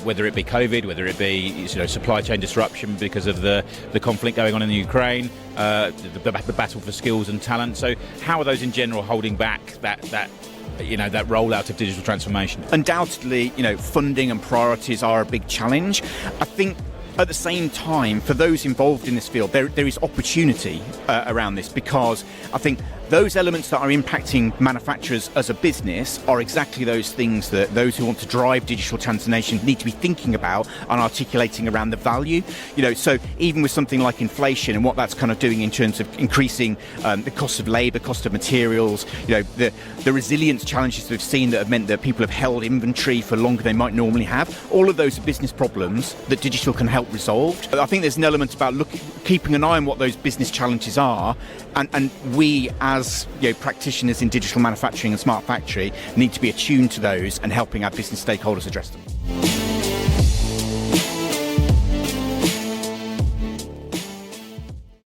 whether it be COVID, whether it be supply chain disruption because of the conflict going on in the Ukraine, the battle for skills and talent. So how are those in general holding back that rollout of digital transformation? Undoubtedly, funding and priorities are a big challenge. I think at the same time, for those involved in this field, there is opportunity around this, because I think those elements that are impacting manufacturers as a business are exactly those things that those who want to drive digital transformation need to be thinking about and articulating around the value. So even with something like inflation and what that's kind of doing in terms of increasing the cost of labour, cost of materials, the resilience challenges we've seen that have meant that people have held inventory for longer than they might normally have, all of those are business problems that digital can help resolve. I think there's an element about keeping an eye on what those business challenges are, and we as practitioners in digital manufacturing and smart factory need to be attuned to those and helping our business stakeholders address them.